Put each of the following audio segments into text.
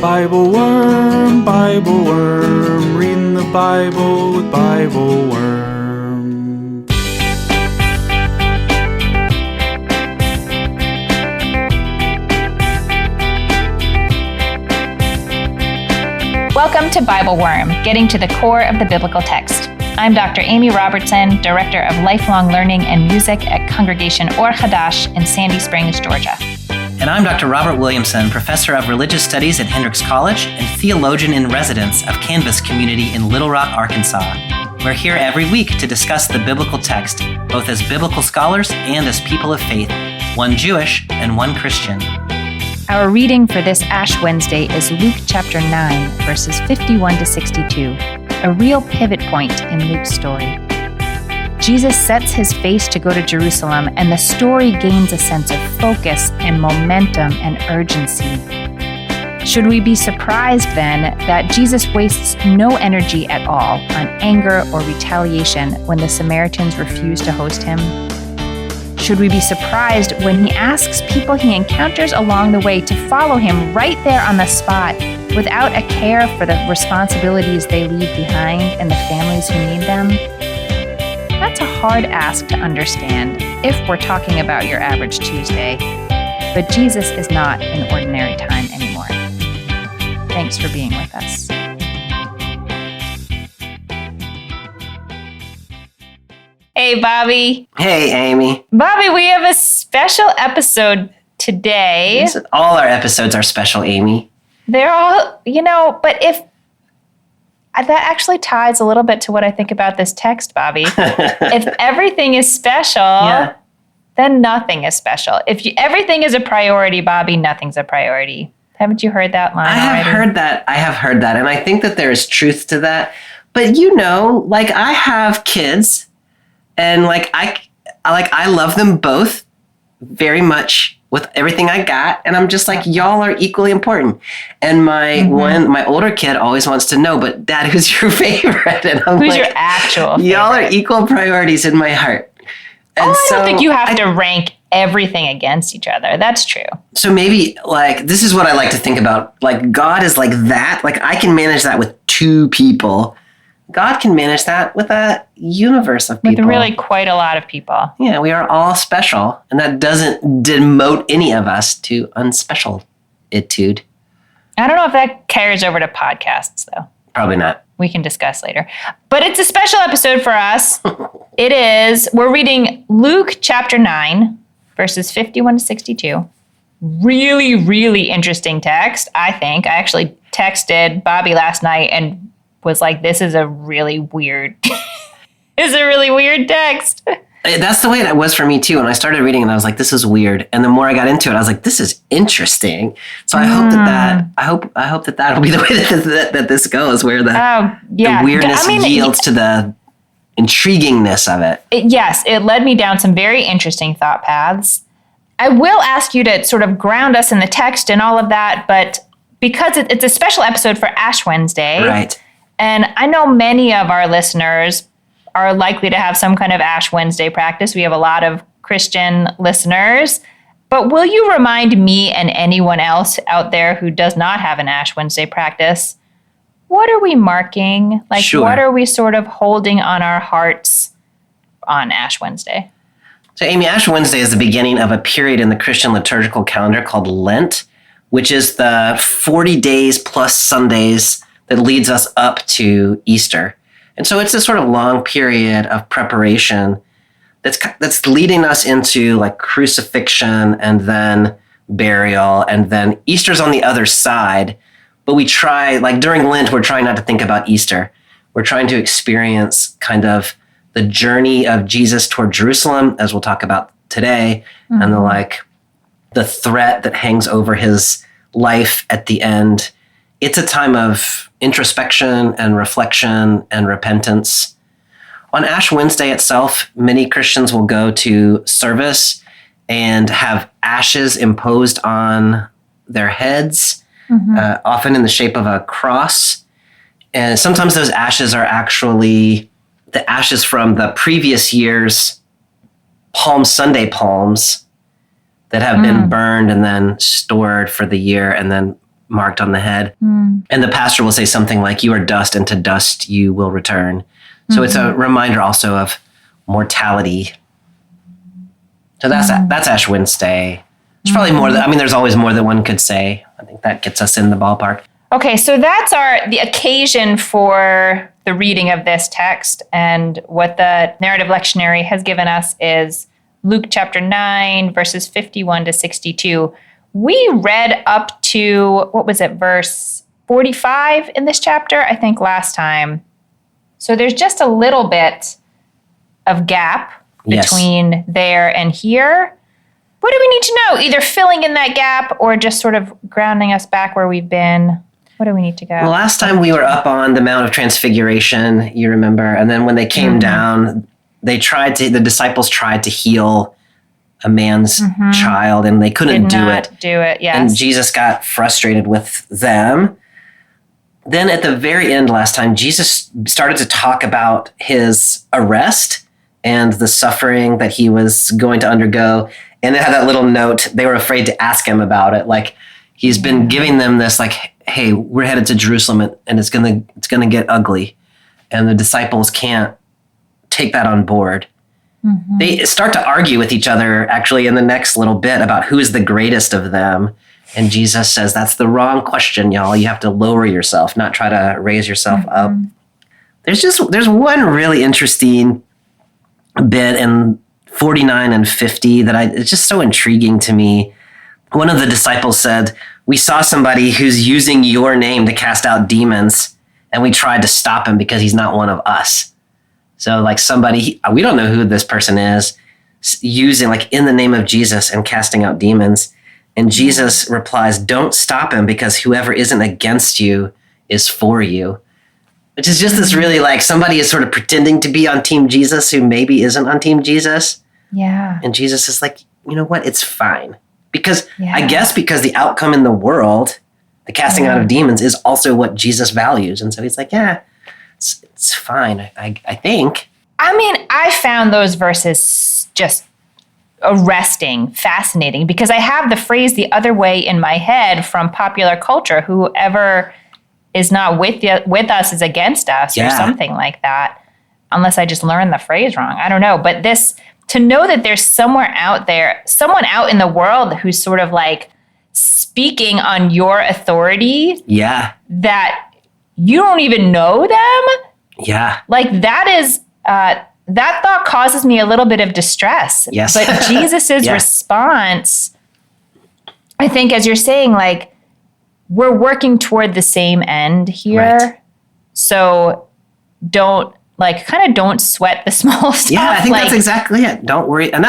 Bible Worm, reading the Bible with Bible Worm. Welcome to Bible Worm, getting to the core of the biblical text. I'm Dr. Amy Robertson, Director of Lifelong Learning and Music at Congregation Onthe in Sandy Springs, Georgia. And I'm Dr. Robert Williamson, Professor of Religious Studies at Hendrix College and Theologian in Residence of Canvas Community in Little Rock, Arkansas. We're here every week to discuss the biblical text, both as biblical scholars and as people of faith, one Jewish and one Christian. Our reading for this Ash Wednesday is Luke chapter 9, verses 51 to 62, a real pivot point in Luke's story. Jesus sets his face to go to Jerusalem, and the story gains a sense of focus and momentum and urgency. Should we be surprised then that Jesus wastes no energy at all on anger or retaliation when the Samaritans refuse to host him? Should we be surprised when he asks people he encounters along the way to follow him right there on the spot without a care for the responsibilities they leave behind and the families who need them? That's a hard ask to understand if we're talking about your average Tuesday, but Jesus is not in ordinary time anymore. Thanks for being with us. Hey, Bobby. Hey, Amy. Bobby, we have a special episode today. Yes, all our episodes are special, Amy. They're all, but if that actually ties a little bit to what I think about this text, Bobby. If everything is special, then nothing is special. If everything is a priority, Bobby, nothing's a priority. Haven't you heard that line already? I have heard that. And I think that there is truth to that. But I have kids and I love them both very much with everything I got. And I'm just like, y'all are equally important. And my older kid always wants to know, but Dad, who's your favorite? And I'm who's your actual favorite? Y'all are equal priorities in my heart. And I don't think you have to rank everything against each other. That's true. So maybe this is what I like to think about. God is like that. I can manage that with two people. God can manage that with a universe of people. With really quite a lot of people. Yeah, we are all special. And that doesn't demote any of us to unspecialitude. I don't know if that carries over to podcasts, though. Probably not. We can discuss later. But it's a special episode for us. We're reading Luke chapter 9, verses 51 to 62. Really, really interesting text, I think. I actually texted Bobby last night and was like, this is a really weird text. That's the way it was for me too. When I started reading it, I was like, this is weird. And the more I got into it, I was like, this is interesting. So I hope that that'll be the way that this goes, where the weirdness yields to the intriguingness of it. It led me down some very interesting thought paths. I will ask you to sort of ground us in the text and all of that, but because it's a special episode for Ash Wednesday. Right. And I know many of our listeners are likely to have some kind of Ash Wednesday practice. We have a lot of Christian listeners. But will you remind me and anyone else out there who does not have an Ash Wednesday practice, what are we marking? Sure. What are we sort of holding on our hearts on Ash Wednesday? So, Amy, Ash Wednesday is the beginning of a period in the Christian liturgical calendar called Lent, which is the 40 days plus Sundays that leads us up to Easter. And so it's this sort of long period of preparation that's leading us into crucifixion and then burial, and then Easter's on the other side. But we try, during Lent, we're trying not to think about Easter. We're trying to experience kind of the journey of Jesus toward Jerusalem, as we'll talk about today, and the threat that hangs over his life at the end. It's a time of introspection and reflection and repentance. On Ash Wednesday itself, many Christians will go to service and have ashes imposed on their heads, often in the shape of a cross. And sometimes those ashes are actually the ashes from the previous year's Palm Sunday palms that have been burned and then stored for the year and then marked on the head. And the pastor will say something like, you are dust and to dust you will return. So it's a reminder also of mortality. So that's Ash Wednesday. There's probably more. There's always more that one could say. I think that gets us in the ballpark. Okay, so that's the occasion for the reading of this text. And what the narrative lectionary has given us is Luke chapter 9, verses 51 to 62. We read up to, verse 45 in this chapter, I think last time. So there's just a little bit of gap between there and here. What do we need to know? Either filling in that gap or just sort of grounding us back where we've been. What do we need to go? Well, last time we were up on the Mount of Transfiguration, you remember, and then when they came down, the disciples tried to heal a man's child, and they couldn't do it. Yes. And Jesus got frustrated with them. Then at the very end last time, Jesus started to talk about his arrest and the suffering that he was going to undergo. And it had that little note, they were afraid to ask him about it. Like, he's been giving them this, like, hey, we're headed to Jerusalem and it's gonna get ugly. And the disciples can't take that on board. They start to argue with each other, actually, in the next little bit about who is the greatest of them. And Jesus says, that's the wrong question, y'all. You have to lower yourself, not try to raise yourself up. There's one really interesting bit in 49 and 50 that it's just so intriguing to me. One of the disciples said, we saw somebody who's using your name to cast out demons, and we tried to stop him because he's not one of us. So like somebody, we don't know who this person is, using like in the name of Jesus and casting out demons. And Jesus replies, don't stop him, because whoever isn't against you is for you. Which is just this really like somebody is sort of pretending to be on Team Jesus who maybe isn't on Team Jesus. Yeah. And Jesus is like, you know what? It's fine. Because I guess because the outcome in the world, the casting out of demons, is also what Jesus values. And so he's like, yeah, it's fine, I think. I mean, I found those verses just arresting, fascinating, because I have the phrase the other way in my head from popular culture, whoever is not with us is against us, or something like that, unless I just learned the phrase wrong. I don't know. But to know that there's someone out in the world who's sort of like speaking on your authority, that you don't even know them. Yeah. Like that is, that thought causes me a little bit of distress. Yes. But Jesus's response, I think, as you're saying, like, we're working toward the same end here. Right. So don't sweat the small stuff. Yeah, I think that's exactly it. Don't worry. And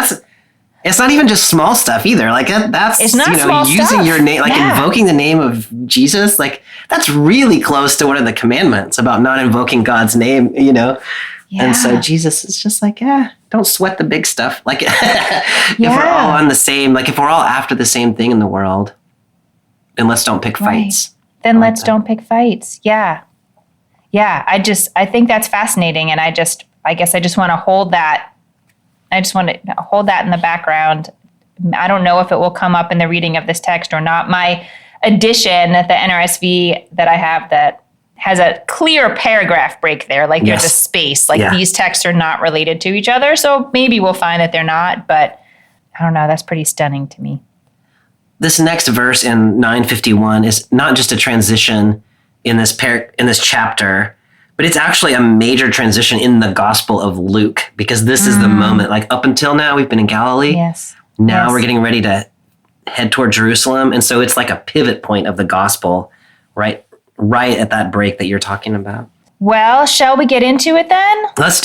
it's not even just small stuff either. Like that's, it's not small using stuff. your name, like invoking the name of Jesus. Like that's really close to one of the commandments about not invoking God's name, Yeah. And so Jesus is just like, don't sweat the big stuff. Like if we're all on the same, like if we're all after the same thing in the world, then let's don't pick fights. Then let's don't pick fights. Yeah. Yeah. I think that's fascinating. And I guess I just want to hold that. I just want to hold that in the background. I don't know if it will come up in the reading of this text or not. My edition, the NRSV that I have, that has a clear paragraph break there. Like there's a space. Like these texts are not related to each other. So maybe we'll find that they're not. But I don't know. That's pretty stunning to me. This next verse in 951 is not just a transition in this chapter, but it's actually a major transition in the Gospel of Luke, because this is the moment, like up until now, we've been in Galilee. Yes. Now we're getting ready to head toward Jerusalem. And so it's like a pivot point of the gospel, right at that break that you're talking about. Well, shall we get into it then? Let's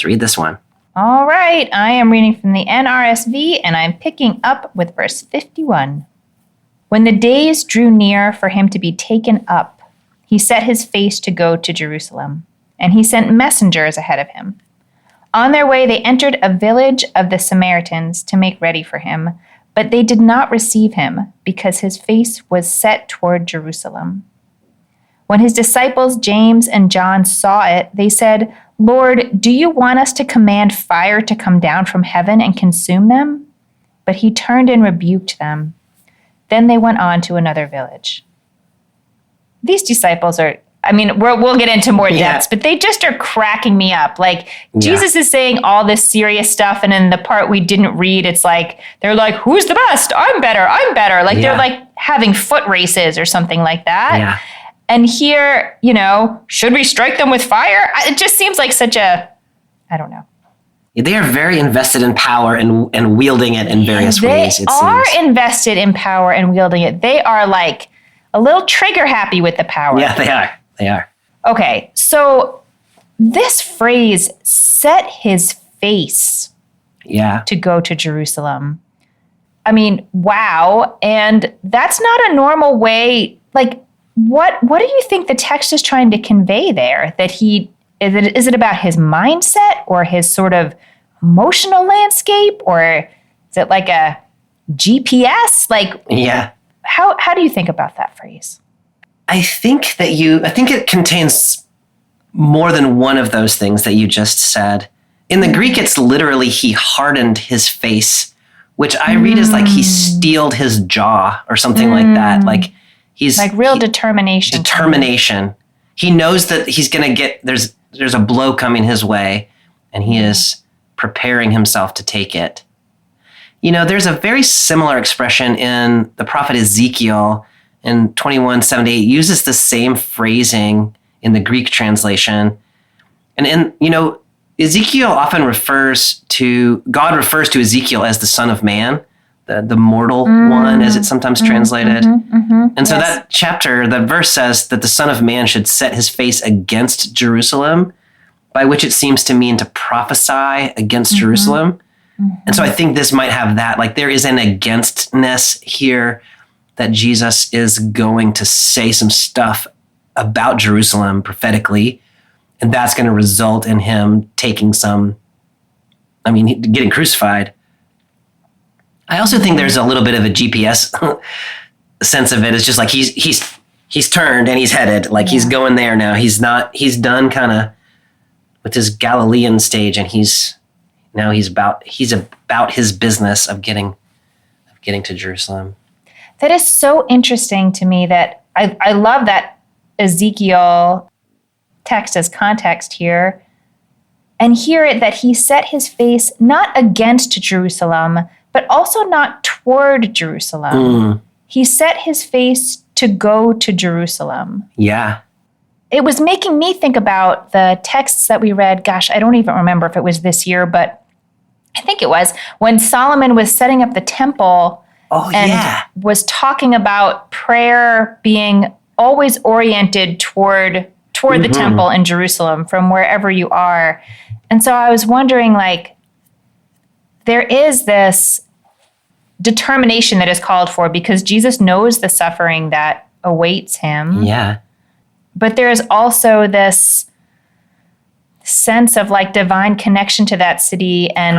read this one. All right. I am reading from the NRSV, and I'm picking up with verse 51. When the days drew near for him to be taken up, he set his face to go to Jerusalem, and he sent messengers ahead of him. On their way, they entered a village of the Samaritans to make ready for him, but they did not receive him because his face was set toward Jerusalem. When his disciples James and John saw it, they said, "Lord, do you want us to command fire to come down from heaven and consume them?" But he turned and rebuked them. Then they went on to another village. these disciples are, I mean, we'll get into more depths, but they just are cracking me up. Like, Jesus is saying all this serious stuff, and in the part we didn't read, it's like, they're like, who's the best? I'm better. Like, they're like having foot races or something like that. Yeah. And here, should we strike them with fire? It just seems like such a, I don't know. They are very invested in power and wielding it in various ways. They are invested in power and wielding it. They are like a little trigger happy with the power. Yeah, they are. They are. Okay, so this phrase, set his face to go to Jerusalem. I mean, wow. And that's not a normal way. Like, what do you think the text is trying to convey there? That is it about his mindset or his sort of emotional landscape, or is it like a GPS? Like, how do you think about that phrase? I think it contains more than one of those things that you just said. In the Greek, it's literally he hardened his face, which I read as like he steeled his jaw or something like that. Like he's like real determination. Determination. He knows that he's going to get, there's a blow coming his way, and he is preparing himself to take it. There's a very similar expression in the prophet Ezekiel in 21:7-8, uses the same phrasing in the Greek translation. And Ezekiel often God refers to Ezekiel as the Son of Man, the mortal one, as it's sometimes translated. And so that chapter, the verse says that the Son of Man should set his face against Jerusalem, by which it seems to mean to prophesy against Jerusalem. And so I think this might have that, like there is an againstness here, that Jesus is going to say some stuff about Jerusalem prophetically, and that's going to result in him taking getting crucified. I also think there's a little bit of a GPS sense of it. It's just like he's turned and he's headed, like he's going there now. He's done kind of with his Galilean stage, and he's about his business of getting to Jerusalem. That is so interesting to me that I love that Ezekiel text as context here, and hear it that he set his face not against Jerusalem, but also not toward Jerusalem. He set his face to go to Jerusalem. Yeah. It was making me think about the texts that we read. Gosh, I don't even remember if it was this year, but I think it was when Solomon was setting up the temple. Was talking about prayer being always oriented toward the temple in Jerusalem from wherever you are. And so I was wondering, like, there is this determination that is called for because Jesus knows the suffering that awaits him. Yeah. But there is also this sense of like divine connection to that city. And,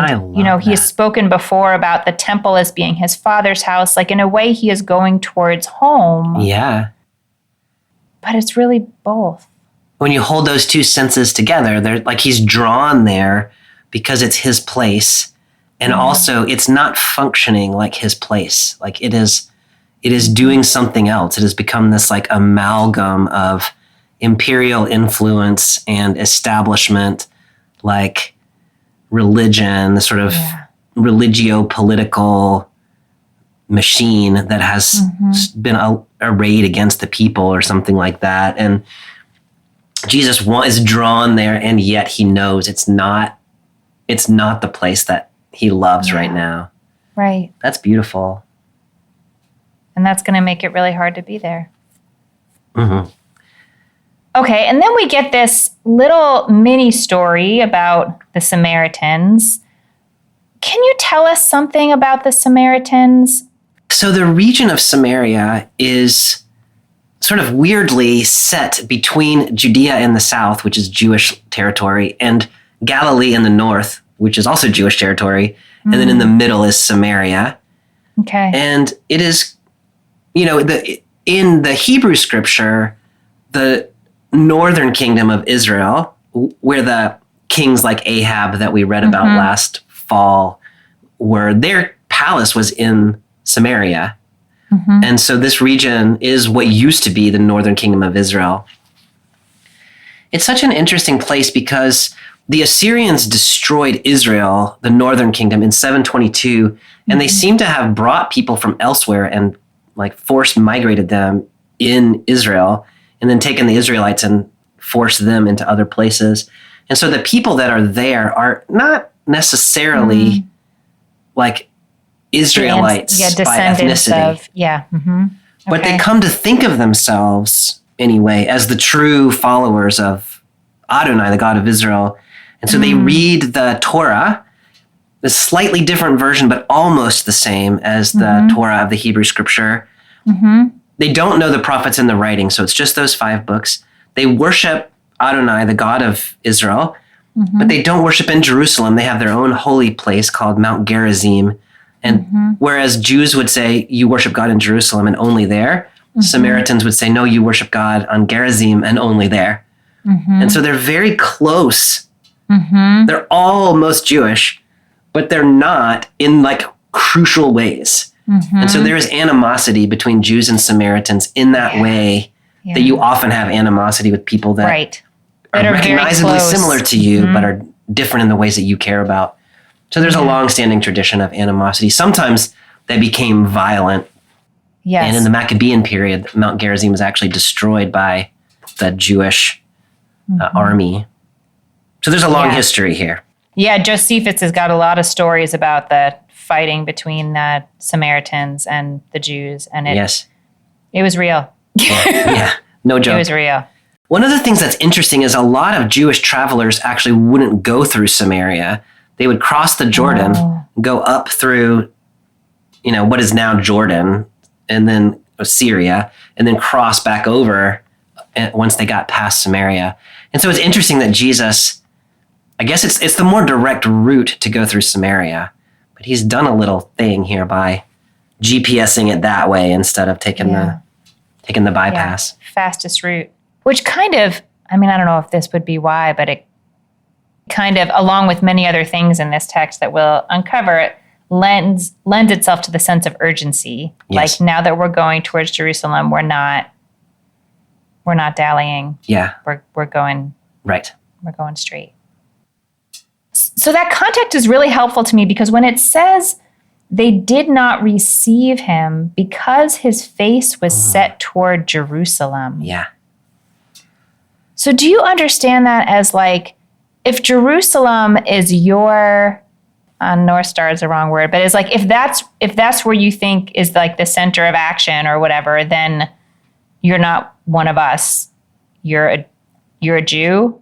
he has spoken before about the temple as being his Father's house. Like in a way, he is going towards home. Yeah. But it's really both. When you hold those two senses together, they're like he's drawn there because it's his place. And also it's not functioning like his place. Like it is doing something else. It has become this like amalgam of imperial influence and establishment, like religion, the sort of religio-political machine that has been arrayed against the people or something like that. And Jesus is drawn there, and yet he knows it's not the place that he loves right now. Right. That's beautiful. And that's going to make it really hard to be there. Mm-hmm. Okay, and then we get this little mini story about the Samaritans. Can you tell us something about the Samaritans? So the region of Samaria is sort of weirdly set between Judea in the south, which is Jewish territory, and Galilee in the north, which is also Jewish territory. And then in the middle is Samaria. Okay. And it is, in the Hebrew scripture, the northern kingdom of Israel, where the kings like Ahab that we read about last fall were, their palace was in Samaria. And so this region is what used to be the northern kingdom of Israel. It's such an interesting place because the Assyrians destroyed Israel, the northern kingdom, in 722, and they seem to have brought people from elsewhere and like forced migrated them in Israel, and then taken the Israelites and forced them into other places. And so the people that are there are not necessarily like Israelites by ethnicity. But they come to think of themselves anyway as the true followers of Adonai, the God of Israel. And so they read the Torah, a slightly different version, but almost the same as the Torah of the Hebrew scripture. They don't know the prophets and the writing, so it's just those 5 books. They worship Adonai, the God of Israel, but they don't worship in Jerusalem. They have their own holy place called Mount Gerizim. And whereas Jews would say, you worship God in Jerusalem and only there, Samaritans would say, no, you worship God on Gerizim and only there. And so they're very close. They're almost Jewish, but they're not in like crucial ways. And so there is animosity between Jews and Samaritans in that way that you often have animosity with people that are recognizably similar to you, but are different in the ways that you care about. So there's a long-standing tradition of animosity. Sometimes they became violent. And in the Maccabean period, Mount Gerizim was actually destroyed by the Jewish army. So there's a long history here. Yeah, Josephus has got a lot of stories about the fighting between the Samaritans and the Jews. And it was real. No joke. It was real. One of the things that's interesting is a lot of Jewish travelers actually wouldn't go through Samaria. They would cross the Jordan, go up through, what is now Jordan, and then Syria, and then cross back over once they got past Samaria. And so it's interesting that Jesus, I guess it's the more direct route to go through Samaria, but he's done a little thing here by GPSing it that way instead of taking the bypass. Fastest route, which kind of, I don't know if this would be why, but it kind of, along with many other things in this text that we'll uncover, lends itself to the sense of urgency. Like now that we're going towards Jerusalem, we're not dallying. We're going right. We're going straight. So that context is really helpful to me because when it says they did not receive him because his face was set toward Jerusalem. So do you understand that as like, if Jerusalem is your, North Star is the wrong word, but it's like, if that's where you think is like the center of action or whatever, then you're not one of us. You're a Jew.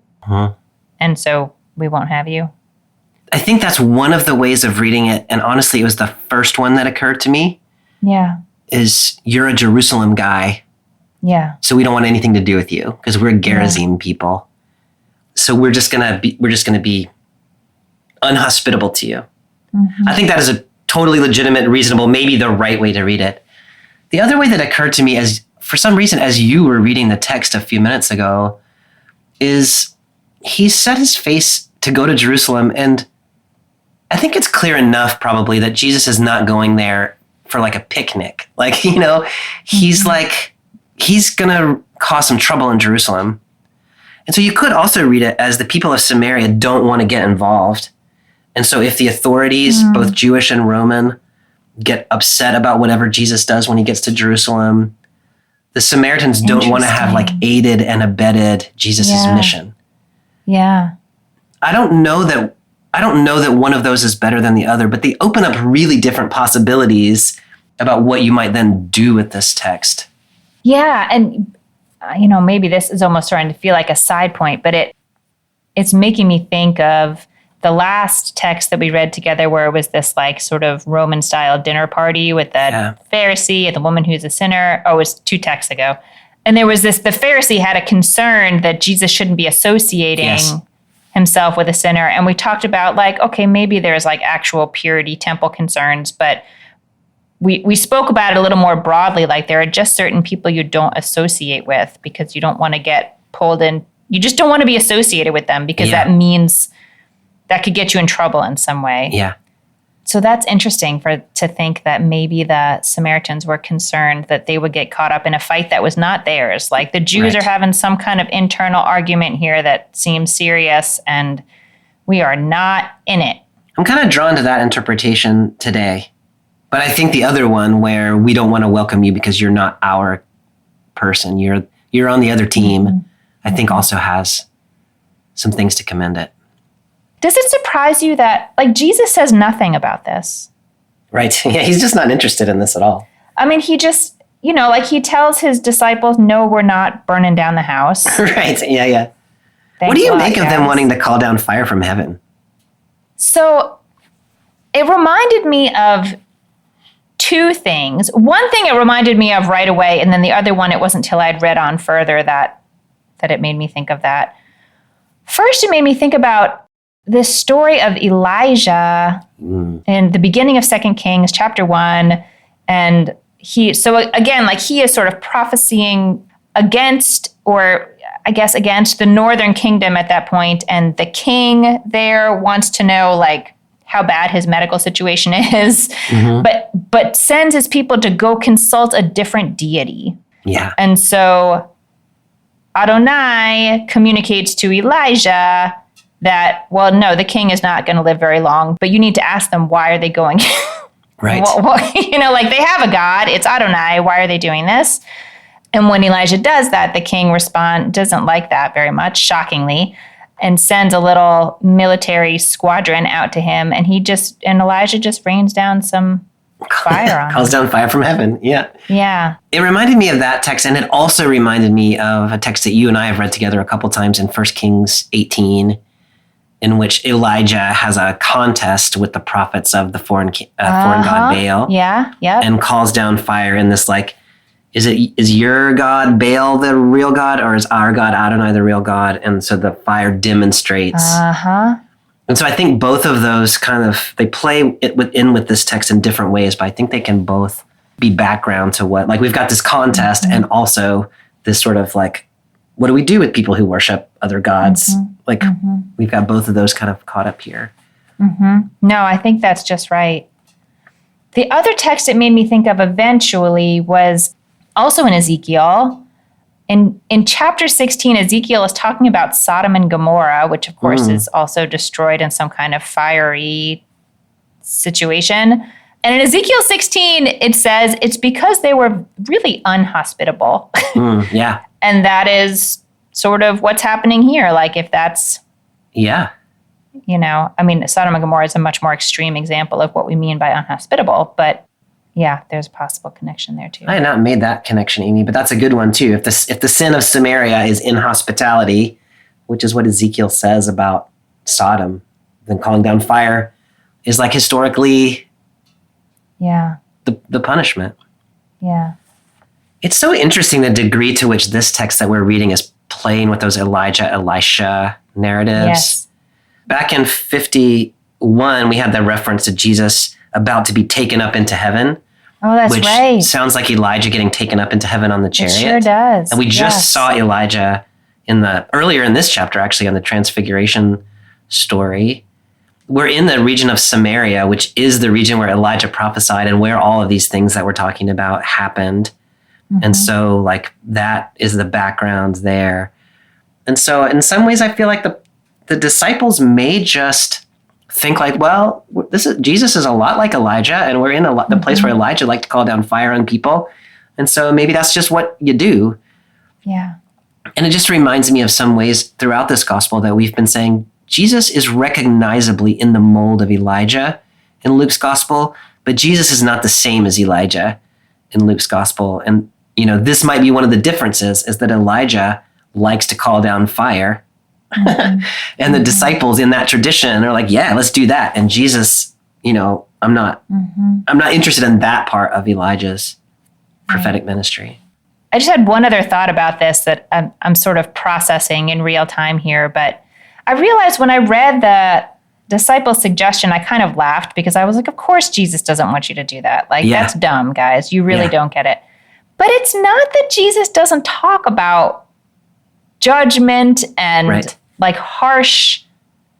And so we won't have you. I think that's one of the ways of reading it. And honestly, it was the first one that occurred to me. Is you're a Jerusalem guy. So we don't want anything to do with you because we're Gerizim people. So we're just gonna be unhospitable to you. I think that is a totally legitimate, reasonable, maybe the right way to read it. The other way that occurred to me, as for some reason, as you were reading the text a few minutes ago, is he set his face to go to Jerusalem, and I think it's clear enough probably that Jesus is not going there for like a picnic. Like, he's gonna cause some trouble in Jerusalem. And so you could also read it as the people of Samaria don't want to get involved. And so if the authorities, both Jewish and Roman, get upset about whatever Jesus does when he gets to Jerusalem, the Samaritans don't want to have like aided and abetted Jesus's mission. I don't know that one of those is better than the other, but they open up really different possibilities about what you might then do with this text. And maybe this is almost starting to feel like a side point, but it's making me think of the last text that we read together where it was this like sort of Roman style dinner party with the Pharisee and the woman who's a sinner. Oh, it was 2 texts ago. And there was the Pharisee had a concern that Jesus shouldn't be associating himself with a sinner. And we talked about like, okay, maybe there's like actual purity temple concerns, but we spoke about it a little more broadly. Like there are just certain people you don't associate with because you don't want to get pulled in. You just don't want to be associated with them because that means that could get you in trouble in some way. So that's interesting to think that maybe the Samaritans were concerned that they would get caught up in a fight that was not theirs. Like the Jews are having some kind of internal argument here that seems serious, and we are not in it. I'm kind of drawn to that interpretation today. But I think the other one where we don't want to welcome you because you're not our person, you're on the other team, I think also has some things to commend it. Does it surprise you that, like, Jesus says nothing about this? Right. Yeah, he's just not interested in this at all. I mean, he just, like he tells his disciples, no, we're not burning down the house. Right. Yeah. Thanks what do you make of guys. them wanting to call down fire from heaven? So it reminded me of two things. One thing it reminded me of right away, and then the other one, it wasn't until I'd read on further that it made me think of that. First, it made me think about this story of Elijah in the beginning of 2 Kings chapter 1. And he is sort of prophesying against the northern kingdom at that point. And the king there wants to know, like, how bad his medical situation is, but sends his people to go consult a different deity. Yeah. And so Adonai communicates to Elijah that, well, no, the king is not going to live very long, but you need to ask them, why are they going? Right. Like they have a God, it's Adonai, why are they doing this? And when Elijah does that, the king doesn't like that very much, shockingly, and sends a little military squadron out to him, and Elijah just rains down some fire on him. Calls down fire from heaven. Yeah. Yeah. It reminded me of that text, and it also reminded me of a text that you and I have read together a couple times in 1 Kings 18, in which Elijah has a contest with the prophets of the foreign god Baal. Yeah. And calls down fire in this, like, is your God Baal the real God, or is our God Adonai the real God? And so the fire demonstrates. And so I think both of those they play it with this text in different ways, but I think they can both be background to what, like, we've got this contest and also this sort of, like, what do we do with people who worship other gods? We've got both of those kind of caught up here. No, I think that's just right. The other text it made me think of eventually was also in Ezekiel. In chapter 16, Ezekiel is talking about Sodom and Gomorrah, which of course is also destroyed in some kind of fiery situation. And in Ezekiel 16, it says it's because they were really unhospitable. Yeah. And that is sort of what's happening here. Like, if that's, yeah, I mean, Sodom and Gomorrah is a much more extreme example of what we mean by unhospitable, but yeah, there's a possible connection there too. I had not made that connection, Amy, but that's a good one too. If the sin of Samaria is inhospitality, which is what Ezekiel says about Sodom, then calling down fire is, like, historically the punishment. Yeah. It's so interesting the degree to which this text that we're reading is playing with those Elijah-Elisha narratives. Yes. Back in 51, we had the reference to Jesus about to be taken up into heaven. Oh, that's right. Which sounds like Elijah getting taken up into heaven on the chariot. It sure does. And we just saw Elijah earlier in this chapter, actually, on the Transfiguration story. We're in the region of Samaria, which is the region where Elijah prophesied and where all of these things that we're talking about happened. And so, like, that is the background there. And so in some ways, I feel like the disciples may just think, like, well, Jesus is a lot like Elijah, and we're in the place where Elijah liked to call down fire on people. And so maybe that's just what you do. Yeah. And it just reminds me of some ways throughout this gospel that we've been saying Jesus is recognizably in the mold of Elijah in Luke's gospel, but Jesus is not the same as Elijah in Luke's gospel. And, this might be one of the differences, is that Elijah likes to call down fire. And the disciples in that tradition are like, yeah, let's do that. And Jesus, I'm not interested in that part of Elijah's prophetic ministry. I just had one other thought about this that I'm sort of processing in real time here, but I realized when I read the disciples' suggestion, I kind of laughed because I was like, of course Jesus doesn't want you to do that. Like, that's dumb, guys. You really don't get it. But it's not that Jesus doesn't talk about judgment and like harsh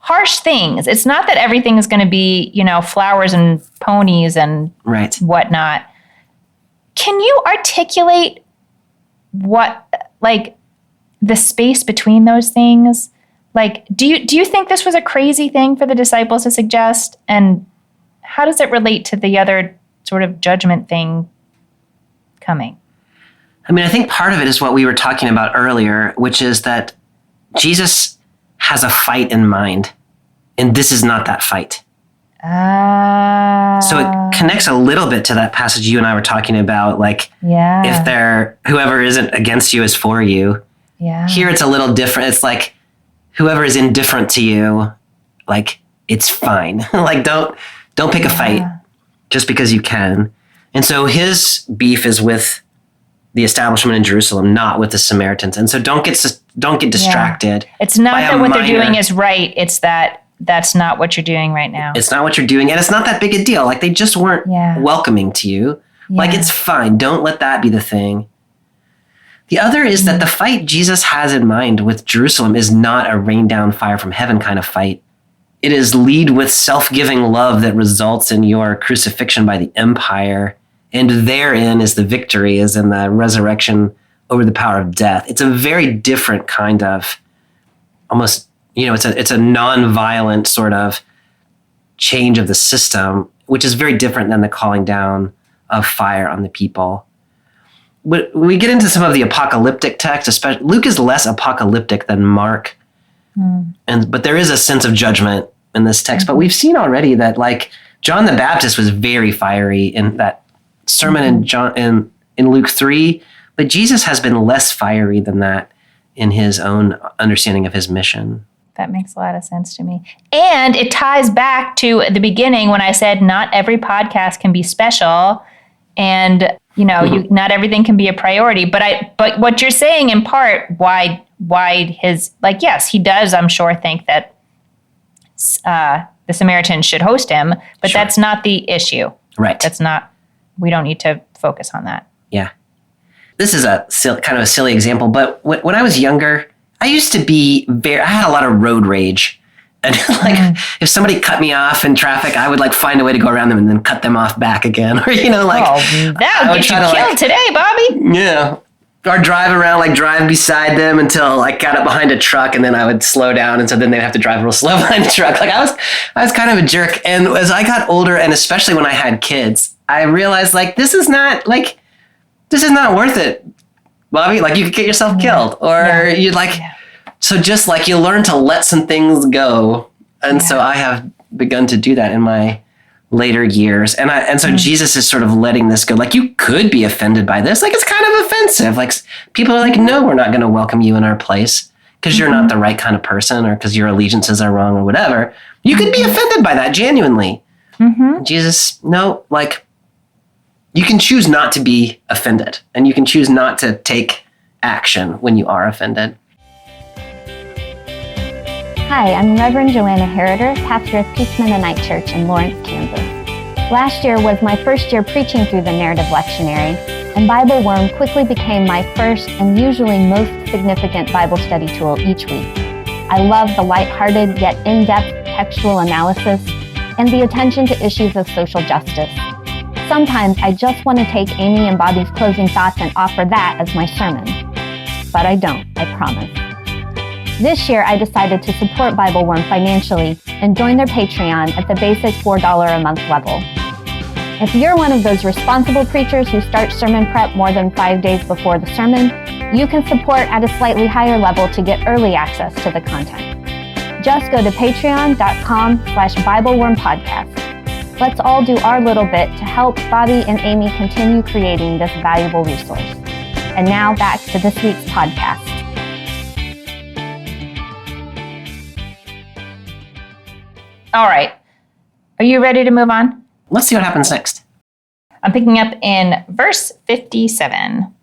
harsh things. It's not that everything is going to be, flowers and ponies and Right. whatnot. Can you articulate the space between those things? Do you think this was a crazy thing for the disciples to suggest? And how does it relate to the other sort of judgment thing coming? I mean, I think part of it is what we were talking about earlier, which is that Jesus has a fight in mind, and this is not that fight. So it connects a little bit to that passage you and I were talking about, if whoever isn't against you is for you. Yeah. Here it's a little different. It's like whoever is indifferent to you, it's fine. Don't pick a fight just because you can. And so his beef is with the establishment in Jerusalem, not with the Samaritans. And so don't get distracted. Yeah. It's not that what they're doing is right. It's that's not what you're doing right now. It's not what you're doing. And it's not that big a deal. They just weren't welcoming to you. Yeah. It's fine. Don't let that be the thing. The other is that the fight Jesus has in mind with Jerusalem is not a rain down fire from heaven kind of fight. It is lead with self-giving love that results in your crucifixion by the empire. And therein is the victory, is in the resurrection over the power of death. It's a very different kind of almost, it's a non-violent sort of change of the system, which is very different than the calling down of fire on the people. When we get into some of the apocalyptic text, especially Luke is less apocalyptic than Mark, but there is a sense of judgment in this text. But we've seen already that John the Baptist was very fiery in that sermon in Luke 3, but Jesus has been less fiery than that in his own understanding of his mission. That makes a lot of sense to me. And it ties back to the beginning when I said not every podcast can be special, and not everything can be a priority. But what you're saying in part, why his yes, he does, I'm sure, think that the Samaritans should host him, but that's not the issue. Right. That's not. We don't need to focus on that. Yeah. This is kind of a silly example, but when I was younger, I used to be I had a lot of road rage. And if somebody cut me off in traffic, I would find a way to go around them and then cut them off back again. Or, that would get you killed today, Bobby. Yeah. Or drive around, drive beside them until I got up behind a truck, and then I would slow down. And so then they'd have to drive real slow behind the truck. I was kind of a jerk. And as I got older, and especially when I had kids, I realized this is not worth it, Bobby. You could get yourself killed, or you'd so just you learn to let some things go. And so I have begun to do that in my later years. And so Jesus is sort of letting this go. You could be offended by this. It's kind of offensive. People are no, we're not going to welcome you in our place because you're not the right kind of person, or because your allegiances are wrong, or whatever. You could be offended by that genuinely. Jesus, no, you can choose not to be offended, and you can choose not to take action when you are offended. Hi, I'm Reverend Joanna Heriter, pastor of Peace Mennonite Church in Lawrence, Kansas. Last year was my first year preaching through the narrative lectionary, and Bible Worm quickly became my first and usually most significant Bible study tool each week. I love the lighthearted yet in-depth textual analysis and the attention to issues of social justice. Sometimes I just want to take Amy and Bobby's closing thoughts and offer that as my sermon. But I don't, I promise. This year, I decided to support Bible Worm financially and join their Patreon at the basic $4 a month level. If you're one of those responsible preachers who start sermon prep more than 5 days before the sermon, you can support at a slightly higher level to get early access to the content. Just go to patreon.com/BibleWormPodcast. Let's all do our little bit to help Bobby and Amy continue creating this valuable resource. And now back to this week's podcast. All right. Are you ready to move on? Let's see what happens next. I'm picking up in verse 57.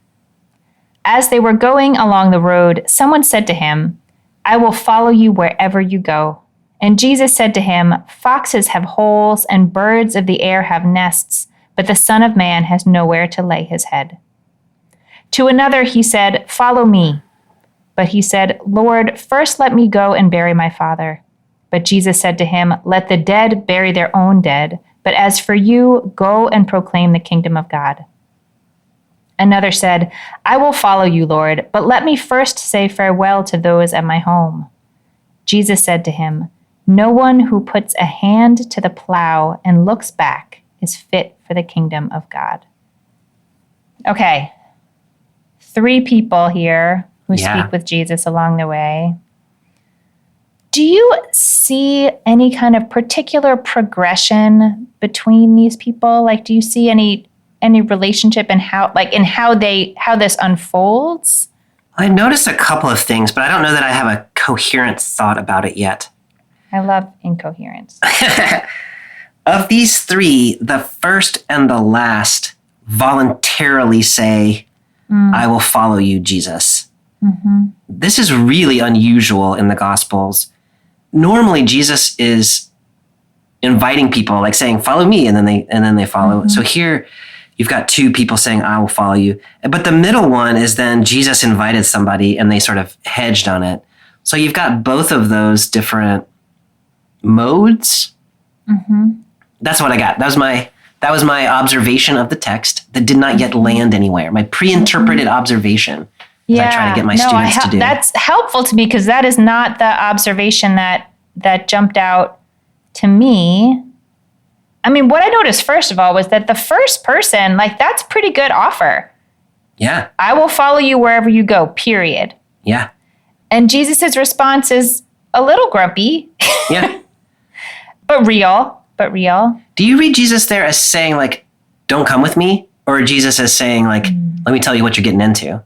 As they were going along the road, someone said to him, "I will follow you wherever you go." And Jesus said to him, "Foxes have holes and birds of the air have nests, but the Son of Man has nowhere to lay his head." To another he said, "Follow me." But he said, "Lord, first let me go and bury my father." But Jesus said to him, "Let the dead bury their own dead. But as for you, go and proclaim the kingdom of God." Another said, "I will follow you, Lord, but let me first say farewell to those at my home." Jesus said to him, "No one who puts a hand to the plow and looks back is fit for the kingdom of God." Okay, 3 people here who speak with Jesus along the way. Do you see any kind of particular progression between these people? Like, do you see any relationship in how this unfolds? I noticed a couple of things, but I don't know that I have a coherent thought about it yet. I love incoherence. Of these 3, the first and the last voluntarily say, "I will follow you, Jesus." Mm-hmm. This is really unusual in the Gospels. Normally, Jesus is inviting people, like saying, "Follow me," and then they follow. Mm-hmm. So here, you've got 2 people saying, "I will follow you." But the middle one is then Jesus invited somebody and they sort of hedged on it. So you've got both of those different modes. Mm-hmm. That's what I got. That was my observation of the text that did not yet land anywhere. My pre-interpreted observation. I try to get my students to do. That's helpful to me because that is not the observation that jumped out to me. I mean, what I noticed first of all was that the first person, like, that's pretty good offer. Yeah. I will follow you wherever you go, period. Yeah. And Jesus's response is a little grumpy. Yeah. but real. Do you read Jesus there as saying, like, "Don't come with me"? Or Jesus as saying, like, "Let me tell you what you're getting into"?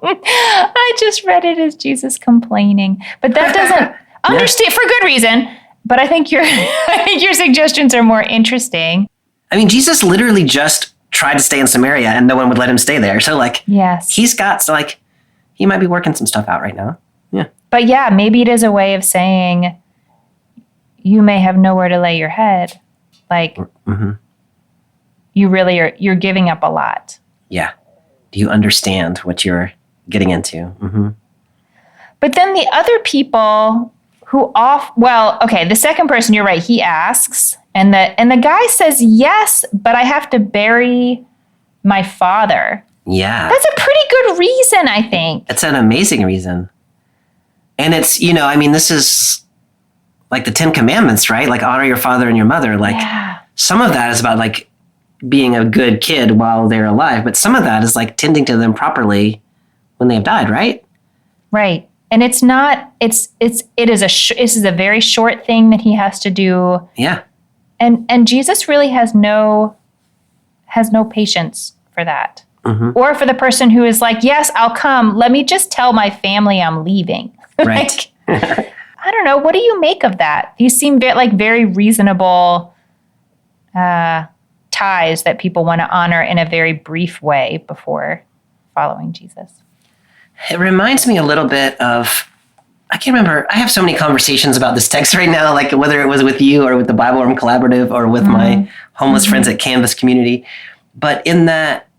I just read it as Jesus complaining. But that doesn't understand for good reason. But I think your suggestions are more interesting. I mean, Jesus literally just tried to stay in Samaria and no one would let him stay there. So, like, yes, he might be working some stuff out right now. Yeah. But yeah, maybe it is a way of saying you may have nowhere to lay your head. Like, you're giving up a lot. Yeah. Do you understand what you're getting into? Mm-hmm. But then the other people the second person, you're right, he asks, and the guy says, "Yes, but I have to bury my father." Yeah. That's a pretty good reason, I think. It's an amazing reason. And it's, this is like the 10 Commandments, right? Like, honor your father and your mother. Like, some of that is about, like, being a good kid while they're alive, but some of that is like tending to them properly when they have died, right? Right. And it's not, this is a very short thing that he has to do. Yeah. And Jesus really has no patience for that. Mm-hmm. Or for the person who is like, "Yes, I'll come. Let me just tell my family I'm leaving." Right. I don't know. What do you make of that? These seem very reasonable ties that people want to honor in a very brief way before following Jesus. It reminds me a little bit of, I can't remember. I have so many conversations about this text right now, like whether it was with you or with the Bible Room Collaborative or with my homeless friends at Canvas Community. But in that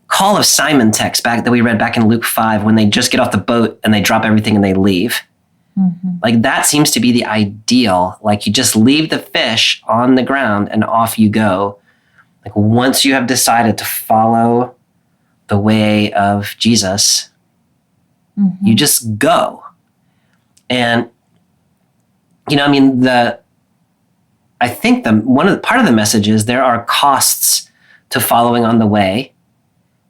call of Simon text that we read back in Luke 5, when they just get off the boat and they drop everything and they leave, like, that seems to be the ideal. Like, you just leave the fish on the ground and off you go. Like, once you have decided to follow the way of Jesus, you just go. And, I think part of the message is there are costs to following on the way.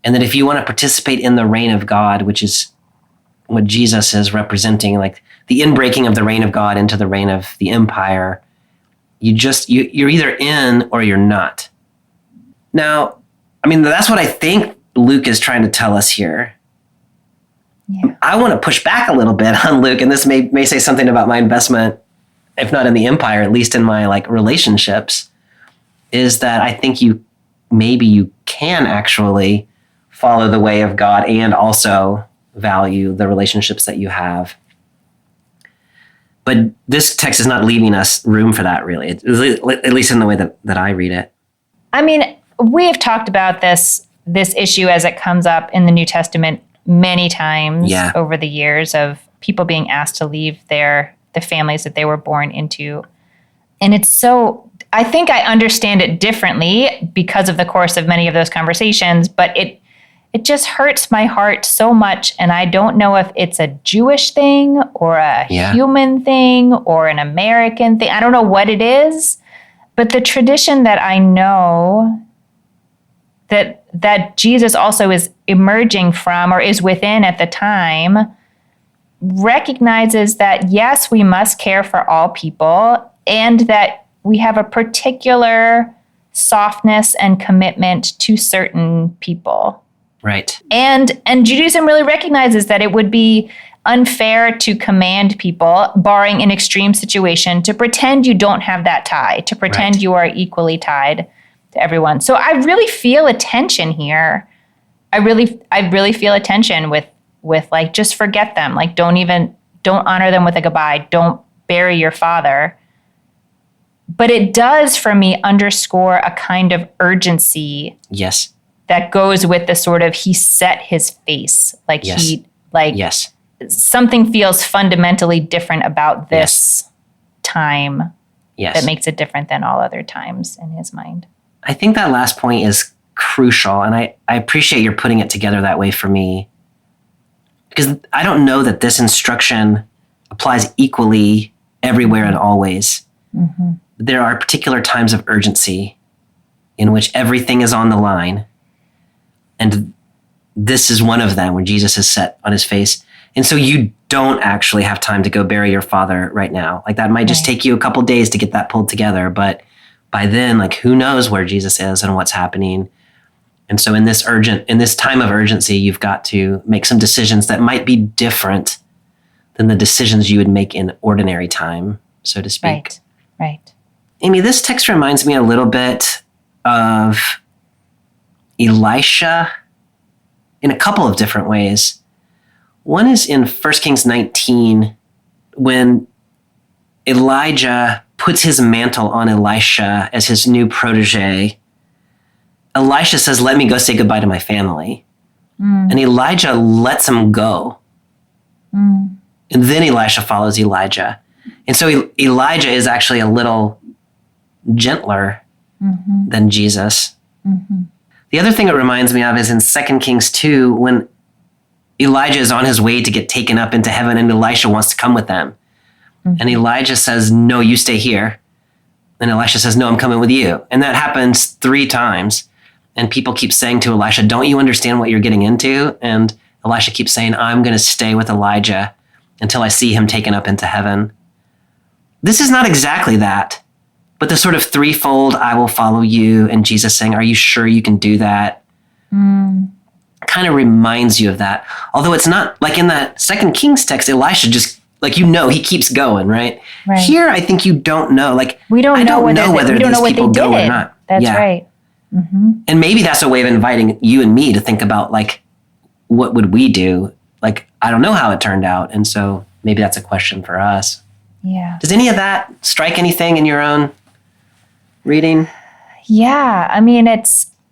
And that if you want to participate in the reign of God, which is what Jesus is representing, like the inbreaking of the reign of God into the reign of the empire, you're either in or you're not. Now, that's what I think Luke is trying to tell us here. Yeah. I want to push back a little bit on Luke, and this may say something about my investment, if not in the empire, at least in my relationships, is that I think you can actually follow the way of God and also value the relationships that you have. But this text is not leaving us room for that, really, at least in the way that I read it. We have talked about this issue as it comes up in the New Testament many times over the years of people being asked to leave the families that they were born into. And it's so, I think I understand it differently because of the course of many of those conversations, but it just hurts my heart so much. And I don't know if it's a Jewish thing or a human thing or an American thing. I don't know what it is, but the tradition that I know that Jesus also is emerging from or is within at the time recognizes that, yes, we must care for all people and that we have a particular softness and commitment to certain people. Right. And Judaism really recognizes that it would be unfair to command people, barring an extreme situation, to pretend you don't have that tie, to pretend you are equally tied to everyone. So I really feel a tension here. I really feel a tension with like, just forget them. Like, don't honor them with a goodbye. Don't bury your father. But it does, for me, underscore a kind of urgency. Yes. That goes with the sort of, he set his face. Like something feels fundamentally different about this time that makes it different than all other times in his mind. I think that last point is crucial. And I appreciate your putting it together that way for me. Because I don't know that this instruction applies equally everywhere and always. Mm-hmm. There are particular times of urgency in which everything is on the line. And this is one of them where Jesus is set on his face. And so you don't actually have time to go bury your father right now. Like, that might just take you a couple days to get that pulled together. But by then, like, who knows where Jesus is and what's happening. And so in this time of urgency, you've got to make some decisions that might be different than the decisions you would make in ordinary time, so to speak. Right. Amy, this text reminds me a little bit of Elisha in a couple of different ways. One is in 1 Kings 19, when Elijah puts his mantle on Elisha as his new protege. Elisha says, "Let me go say goodbye to my family." And Elijah lets him go. And then Elisha follows Elijah. And so Elijah is actually a little gentler than Jesus. Mm-hmm. The other thing it reminds me of is in 2 Kings 2, when Elijah is on his way to get taken up into heaven and Elisha wants to come with them. And Elijah says, "No, you stay here." And Elisha says, "No, I'm coming with you." And that happens 3 times. And people keep saying to Elisha, "Don't you understand what you're getting into?" And Elisha keeps saying, "I'm going to stay with Elijah until I see him taken up into heaven." This is not exactly that, but the sort of threefold, "I will follow you," and Jesus saying, "Are you sure you can do that?" Kind of reminds you of that. Although it's not like in that 2 Kings text, Elisha just, like, he keeps going, right? Here, I think you don't know. Like, we don't know whether these people go or not. That's right. Mm-hmm. And maybe that's a way of inviting you and me to think about, like, what would we do? Like, I don't know how it turned out. And so maybe that's a question for us. Yeah. Does any of that strike anything in your own reading? Yeah. I mean, I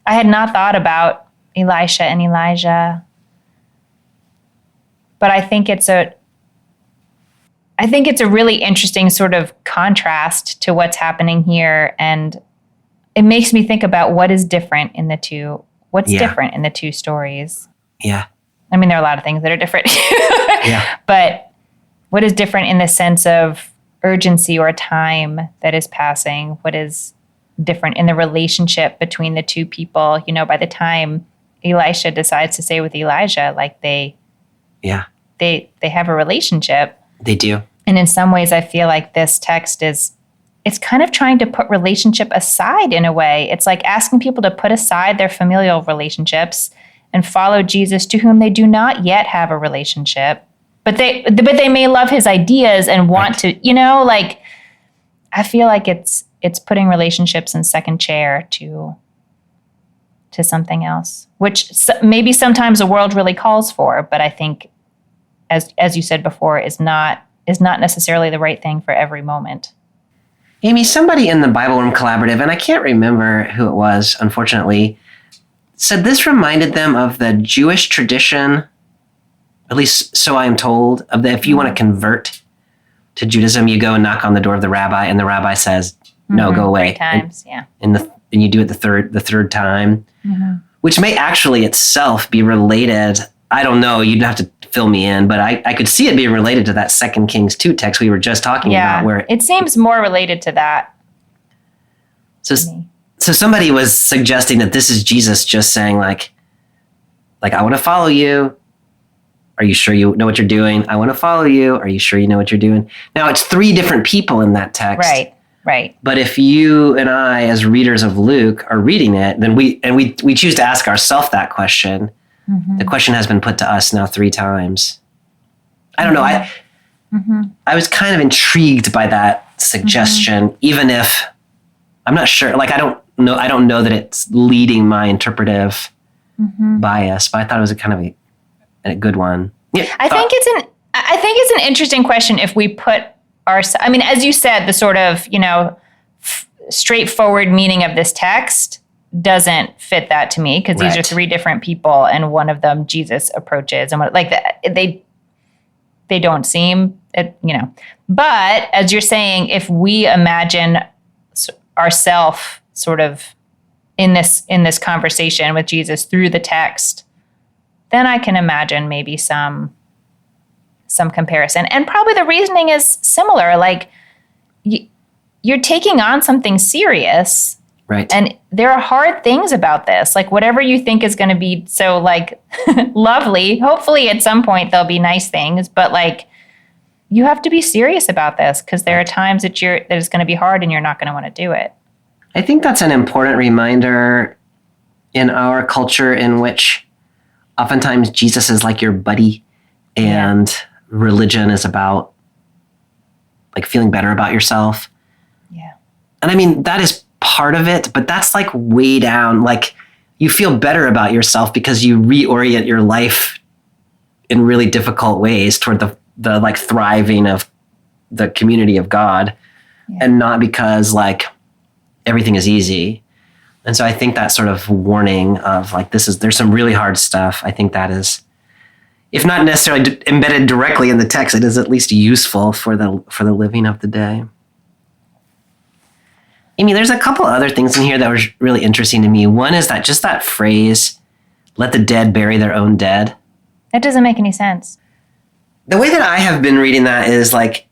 had not thought about Elisha and Elijah, but I think it's a really interesting sort of contrast to what's happening here. And it makes me think about what is different in the two. What's different in the two stories? Yeah. I mean, there are a lot of things that are different. But what is different in the sense of urgency or time that is passing? What is different in the relationship between the two people? You know, by the time Elisha decides to stay with Elijah, like they have a relationship. They do. And in some ways, I feel like this text it's kind of trying to put relationship aside in a way. It's like asking people to put aside their familial relationships and follow Jesus, to whom they do not yet have a relationship, but they may love his ideas and want to, you know, like, I feel like it's putting relationships in second chair to something else, which maybe sometimes the world really calls for, but I think, as you said before, is not necessarily the right thing for every moment. Amy, somebody in the Bible Room Collaborative, and I can't remember who it was, unfortunately, said this reminded them of the Jewish tradition At least so I am told. Of that, if you want to convert to Judaism, you go and knock on the door of the rabbi, and the rabbi says, "No, go away." 3 times, yeah. And you do it the third time, which may actually itself be related. I don't know. You'd have to fill me in, but I could see it being related to that 2 Kings 2 text we were just talking about. Where it seems more related to that. So somebody was suggesting that this is Jesus just saying like I want to follow you. Are you sure you know what you're doing? I want to follow you. Are you sure you know what you're doing? Now it's 3 different people in that text. Right. But if you and I, as readers of Luke, are reading it, then we choose to ask ourselves that question. The question has been put to us now 3 times. I don't know. I was kind of intrigued by that suggestion, even if I'm not sure. Like I don't know that it's leading my interpretive bias, but I thought it was a kind of a good one. Yeah, I think it's an interesting question if we put I mean, as you said, the sort of, straightforward meaning of this text doesn't fit that to me, because these are 3 different people, and one of them Jesus approaches, and they don't seem, But as you're saying, if we imagine ourselves sort of in this conversation with Jesus through the text, then I can imagine maybe some comparison. And probably the reasoning is similar. Like you're taking on something serious. Right. And there are hard things about this. Like whatever you think is going to be so like lovely, hopefully at some point there'll be nice things, but like you have to be serious about this, because there are times that it's going to be hard and you're not going to want to do it. I think that's an important reminder in our culture, in which oftentimes Jesus is like your buddy, and religion is about like feeling better about yourself. Yeah. And I mean, that is part of it, but that's like way down. Like you feel better about yourself because you reorient your life in really difficult ways toward the like thriving of the community of God, and not because like everything is easy. And so I think that sort of warning of like, there's some really hard stuff. I think that is, if not necessarily embedded directly in the text, it is at least useful for the living of the day. Amy, there's a couple other things in here that were really interesting to me. One is that phrase, "Let the dead bury their own dead." That doesn't make any sense. The way that I have been reading that is like,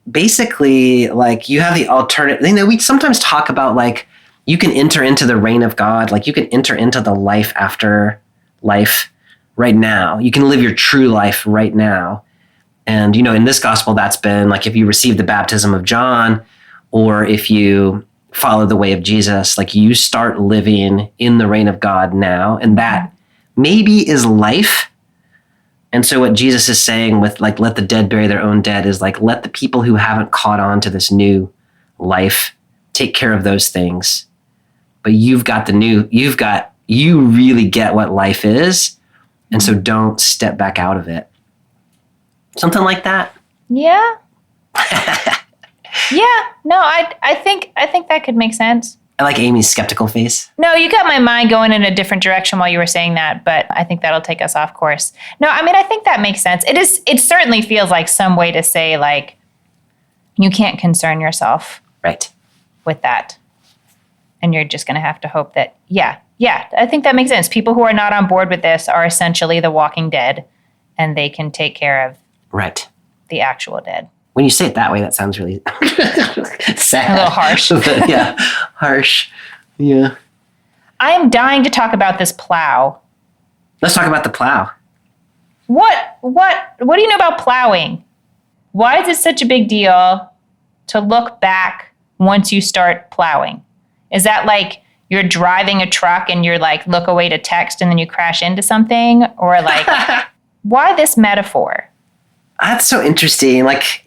basically like you have the alternative. We sometimes talk about like, you can enter into the reign of God. Like you can enter into the life after life right now. You can live your true life right now. And, in this gospel, that's been like, if you receive the baptism of John, or if you follow the way of Jesus, like you start living in the reign of God now. And that maybe is life. And so what Jesus is saying with like, let the dead bury their own dead, is like, let the people who haven't caught on to this new life take care of those things. But you really get what life is. And so don't step back out of it. Something like that. Yeah. Yeah. No, I think that could make sense. I like Amy's skeptical face. No, you got my mind going in a different direction while you were saying that, but I think that'll take us off course. No, I mean, I think that makes sense. It certainly feels like some way to say like, you can't concern yourself with that. And you're just going to have to hope that, yeah, I think that makes sense. People who are not on board with this are essentially the walking dead, and they can take care of the actual dead. When you say it that way, that sounds really sad. A little harsh. Yeah, harsh. Yeah. I am dying to talk about this plow. Let's talk about the plow. What do you know about plowing? Why is it such a big deal to look back once you start plowing? Is that like you're driving a truck and you're like, look away to text and then you crash into something? Or like, why this metaphor? That's so interesting. Like,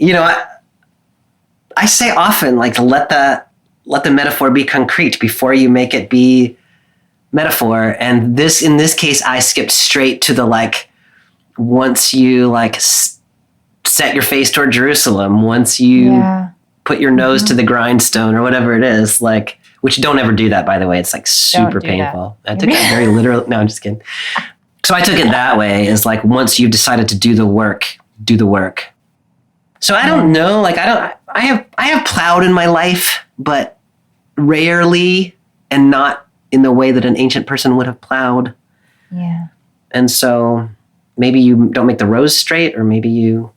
I say often, like, let the metaphor be concrete before you make it be metaphor. And in this case, I skipped straight to the, like, once you like set your face toward Jerusalem, once you put your nose to the grindstone or whatever it is, like, which don't ever do that, by the way. It's like super painful. I took that very literal. No, I'm just kidding. So I took it that way, is like, once you've decided to do the work, do the work. So I don't know, like, I have plowed in my life, but rarely, and not in the way that an ancient person would have plowed. Yeah. And so maybe you don't make the rows straight, or maybe you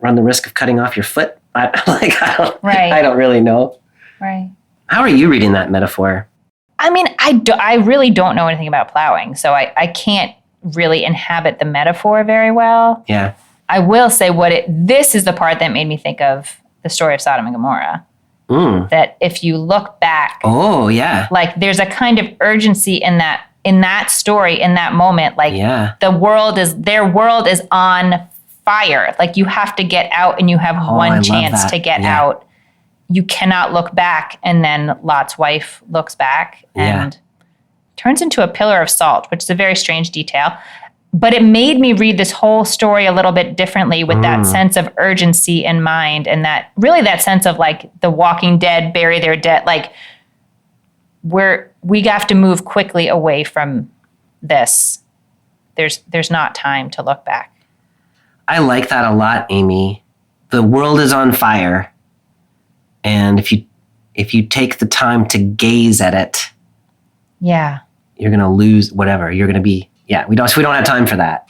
run the risk of cutting off your foot. I don't really know. Right. How are you reading that metaphor? I mean, I really don't know anything about plowing, so I can't really inhabit the metaphor very well. Yeah. I will say this is the part that made me think of the story of Sodom and Gomorrah. That if you look back, like there's a kind of urgency in that story, in that moment, like their world is on fire. Like you have to get out, and you have one chance to get out. You cannot look back. And then Lot's wife looks back and turns into a pillar of salt, which is a very strange detail. But it made me read this whole story a little bit differently, with that sense of urgency in mind, and that sense of like the Walking Dead bury their dead. Like we have to move quickly away from this. There's not time to look back. I like that a lot, Amy. The world is on fire, and if you take the time to gaze at it, you're gonna lose whatever. You're gonna be. Yeah, we don't have time for that.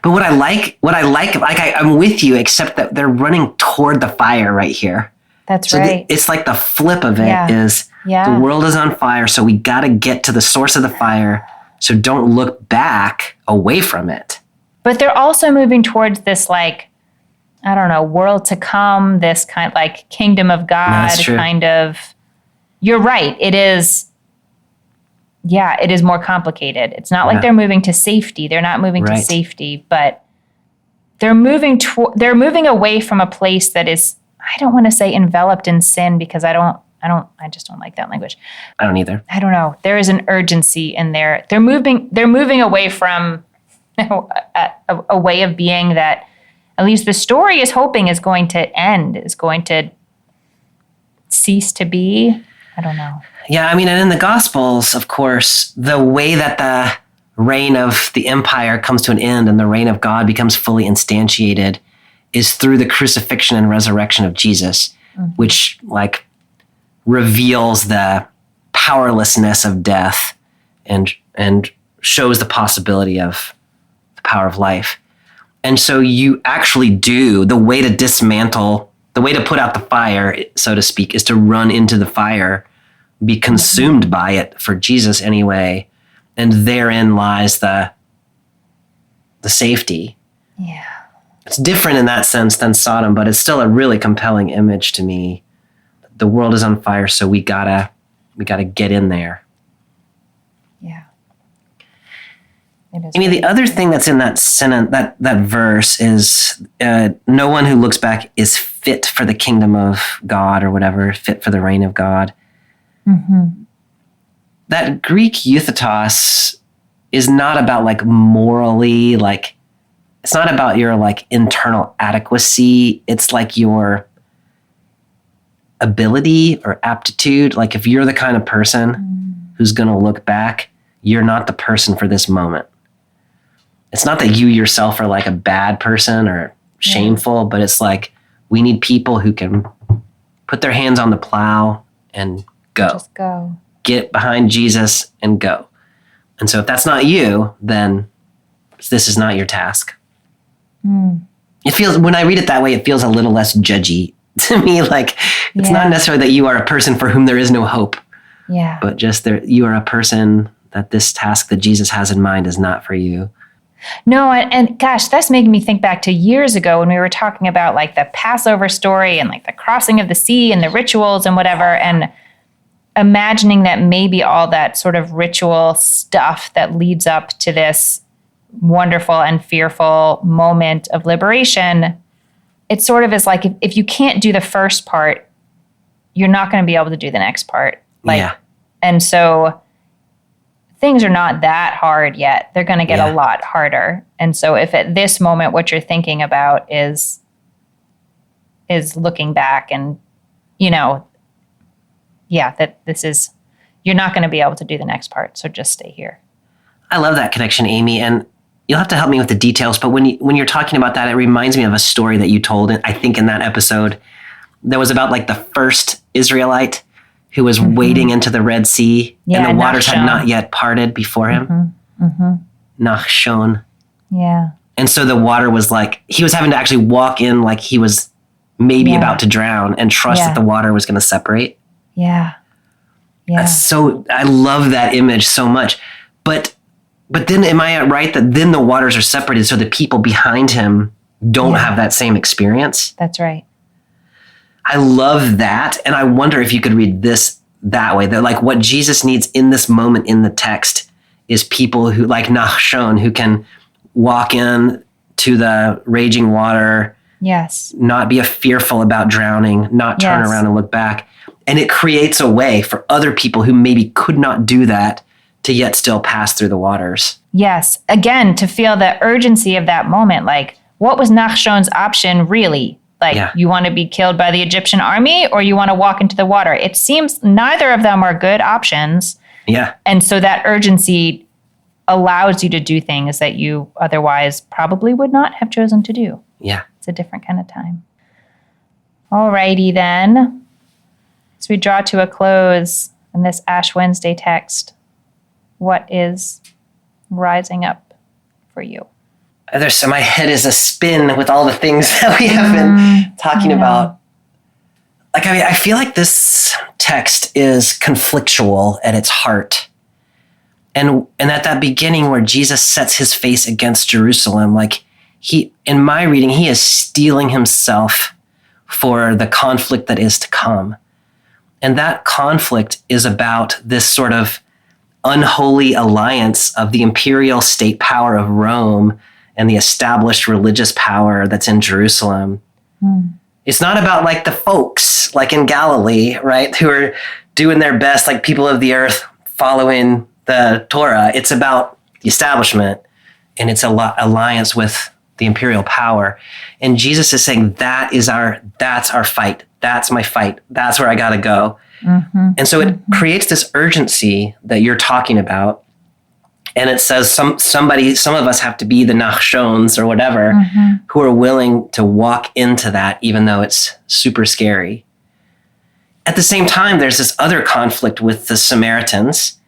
But what I like, I'm with you, except that they're running toward the fire right here. That's right. It's like the flip of it is the world is on fire, so we got to get to the source of the fire. So don't look back away from it. But they're also moving towards this, like, I don't know, world to come, this kind of like kingdom of God kind of. You're right. It is. Yeah, it is more complicated. It's not like they're moving to safety. They're not moving to safety, but they're moving away from a place that is, I don't want to say enveloped in sin, because I just don't like that language. I don't either. I don't know. There is an urgency in there. They're moving away from a way of being that at least the story is hoping is going to end, is going to cease to be. I don't know. Yeah, I mean, and in the Gospels, of course, the way that the reign of the empire comes to an end and the reign of God becomes fully instantiated is through the crucifixion and resurrection of Jesus, which like reveals the powerlessness of death and shows the possibility of the power of life. And so you actually do, the way to dismantle, the way to put out the fire, so to speak, is to run into the fire, be consumed by it for Jesus anyway. And therein lies the safety. Yeah. It's different in that sense than Sodom, but it's still a really compelling image to me. The world is on fire, so we gotta get in there. Yeah. It is. I mean, the other thing that's in that sentence, that verse is, no one who looks back is fit for the kingdom of God, or whatever, fit for the reign of God. That Greek euthetos is not about like morally, like it's not about your like internal adequacy. It's like your ability or aptitude. Like if you're the kind of person who's going to look back, you're not the person for this moment. It's not that you yourself are like a bad person or shameful, but it's like we need people who can put their hands on the plow and go. Just go. Get behind Jesus and go. And so if that's not you, then this is not your task. It feels, when I read it that way, it feels a little less judgy to me. Like it's not necessarily that you are a person for whom there is no hope. Yeah. But just you are a person that this task that Jesus has in mind is not for you. No, and gosh, that's making me think back to years ago when we were talking about like the Passover story and like the crossing of the sea and the rituals and whatever, and imagining that maybe all that sort of ritual stuff that leads up to this wonderful and fearful moment of liberation, it sort of is like if you can't do the first part, you're not going to be able to do the next part. And so things are not that hard yet. They're going to get a lot harder. And so if at this moment what you're thinking about is looking back and, that this is, you're not going to be able to do the next part. So just stay here. I love that connection, Amy. And you'll have to help me with the details, but when you're talking about that, it reminds me of a story that you told, I think in that episode, that was about like the first Israelite who was wading into the Red Sea, and the waters had not yet parted before him. Nachshon. Yeah. And so the water was like, he was having to actually walk in like he was maybe about to drown and trust that the water was going to separate. Yeah. Yeah. So I love that image so much. But then am I right that then the waters are separated so the people behind him don't have that same experience? That's right. I love that. And I wonder if you could read this that way, that like what Jesus needs in this moment in the text is people who like Nachshon, who can walk in to the raging water, not be fearful about drowning, not turn around and look back. And it creates a way for other people who maybe could not do that to yet still pass through the waters. Yes. Again, to feel the urgency of that moment. Like, what was Nachshon's option really? Like, you want to be killed by the Egyptian army or you want to walk into the water? It seems neither of them are good options. Yeah. And so that urgency allows you to do things that you otherwise probably would not have chosen to do. Yeah. It's a different kind of time. All righty then. As we draw to a close in this Ash Wednesday text, what is rising up for you? My head is a spin with all the things that we have been talking about. Like, I mean, I feel like this text is conflictual at its heart. And at that beginning where Jesus sets his face against Jerusalem, like in my reading, he is steeling himself for the conflict that is to come. And that conflict is about this sort of unholy alliance of the imperial state power of Rome and the established religious power that's in Jerusalem. It's not about like the folks like in Galilee, right, who are doing their best, like people of the earth following the Torah. It's about the establishment and its alliance with the imperial power. And Jesus is saying that's our fight. That's my fight. That's where I got to go. And so it creates this urgency that you're talking about. And it says some of us have to be the Nachshons or whatever who are willing to walk into that, even though it's super scary. At the same time, there's this other conflict with the Samaritans.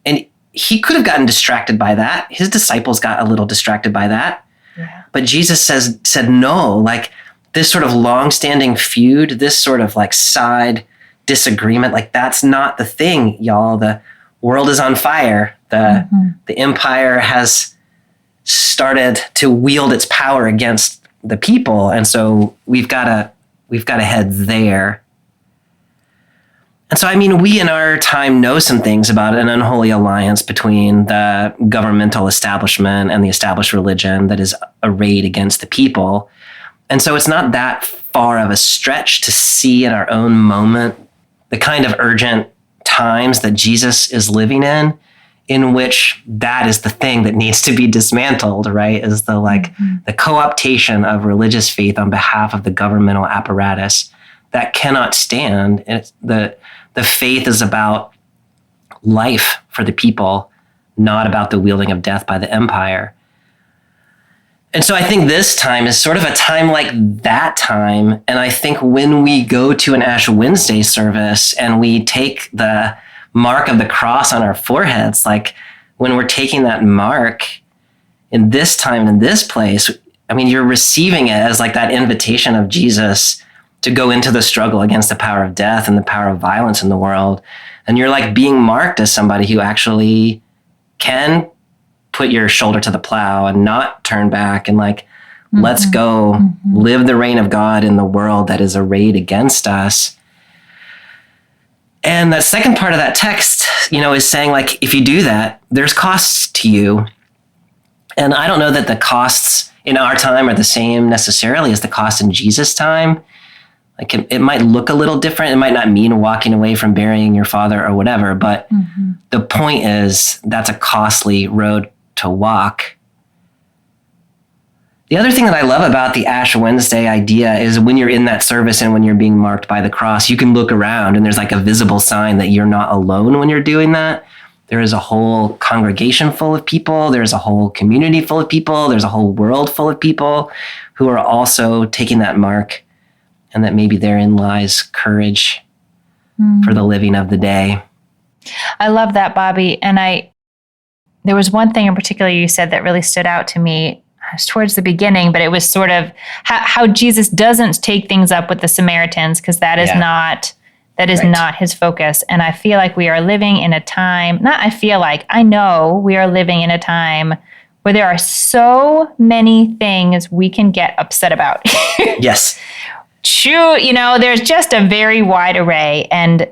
And he could have gotten distracted by that. His disciples got a little distracted by that. Yeah. But Jesus said no, like this sort of long-standing feud, this sort of like side disagreement, like that's not the thing, y'all. The world is on fire. The empire has started to wield its power against the people. And so we've got to head there. And so, I mean, we in our time know some things about an unholy alliance between the governmental establishment and the established religion that is arrayed against the people. And so it's not that far of a stretch to see in our own moment the kind of urgent times that Jesus is living in which that is the thing that needs to be dismantled, right? Is the the co-optation of religious faith on behalf of the governmental apparatus that cannot stand. And the faith is about life for the people, not about the wielding of death by the empire. And so I think this time is sort of a time like that time. And I think when we go to an Ash Wednesday service and we take the mark of the cross on our foreheads, like when we're taking that mark in this time and in this place, I mean, you're receiving it as like that invitation of Jesus to go into the struggle against the power of death and the power of violence in the world. And you're like being marked as somebody who actually can put your shoulder to the plow and not turn back and like, let's go live the reign of God in the world that is arrayed against us. And the second part of that text, is saying like, if you do that, there's costs to you. And I don't know that the costs in our time are the same necessarily as the cost in Jesus' time. Like it might look a little different. It might not mean walking away from burying your father or whatever, but the point is that's a costly road to walk. The other thing that I love about the Ash Wednesday idea is when you're in that service and when you're being marked by the cross, you can look around and there's like a visible sign that you're not alone when you're doing that. there is a whole congregation full of people. There's a whole community full of people. There's a whole world full of people who are also taking that mark, and that maybe therein lies courage for the living of the day. I love that, Bobby. And there was one thing in particular you said that really stood out to me. It was towards the beginning, but it was sort of how Jesus doesn't take things up with the Samaritans, because that is not his focus. And I feel like we are living in a time, I know we are living in a time where there are so many things we can get upset about. Yes. True, there's just a very wide array, and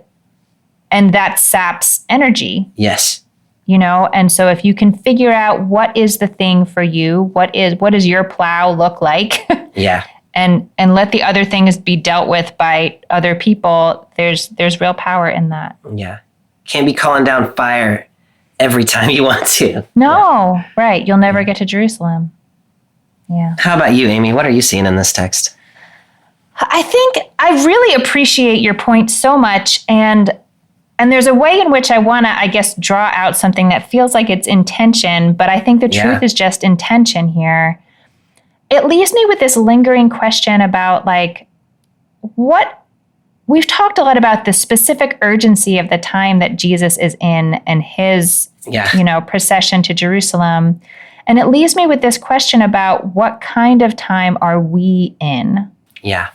that saps energy. Yes. And so if you can figure out what is the thing for you, what does your plow look like? Yeah. And let the other things be dealt with by other people, there's real power in that. Yeah. Can't be calling down fire every time you want to. No, right. You'll never get to Jerusalem. Yeah. How about you, Amy? What are you seeing in this text? I think I really appreciate your point so much. And there's a way in which I want to, I guess, draw out something that feels like it's intention, but I think the truth is just intention here. It leaves me with this lingering question about what we've talked a lot about, the specific urgency of the time that Jesus is in and his, procession to Jerusalem. And it leaves me with this question about what kind of time are we in? Yeah.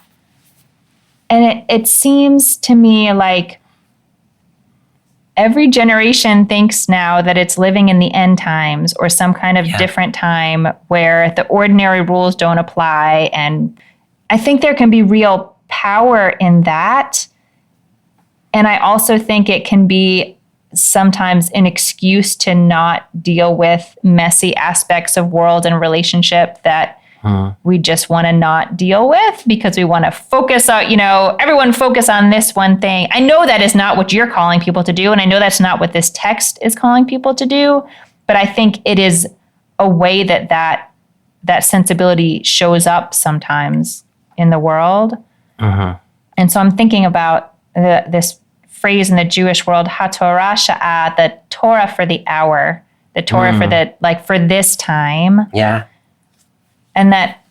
And it seems to me like every generation thinks now that it's living in the end times or some kind of different time where the ordinary rules don't apply. And I think there can be real power in that. And I also think it can be sometimes an excuse to not deal with messy aspects of world and relationship that we just want to not deal with because we want to focus on, everyone focus on this one thing. I know that is not what you're calling people to do. And I know that's not what this text is calling people to do. But I think it is a way that sensibility shows up sometimes in the world. And so I'm thinking about this phrase in the Jewish world, HaTorah Sha'ah, the Torah for the hour, the Torah for this time. Yeah. And that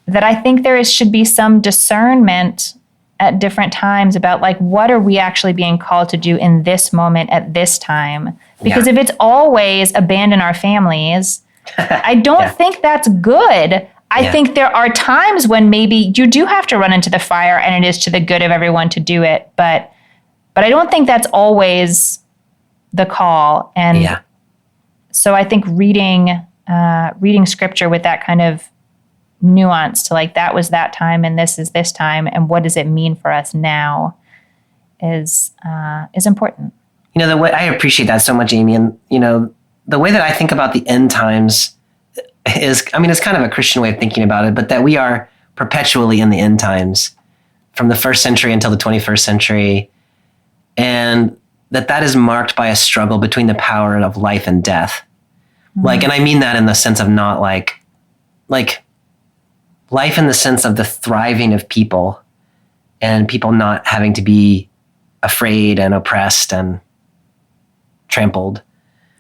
I think should be some discernment at different times about what are we actually being called to do in this moment at this time? Because if it's always abandon our families, I don't think that's good. I think there are times when maybe you do have to run into the fire and it is to the good of everyone to do it. But I don't think that's always the call. And so I think reading scripture with that kind of nuance to that was that time and this is this time and what does it mean for us now is important. The way I appreciate that so much, Amy, and the way that I think about the end times is, it's kind of a Christian way of thinking about it, but that we are perpetually in the end times from the first century until the 21st century, and that is marked by a struggle between the power of life and death. And I mean that in the sense of not like life in the sense of the thriving of people and people not having to be afraid and oppressed and trampled.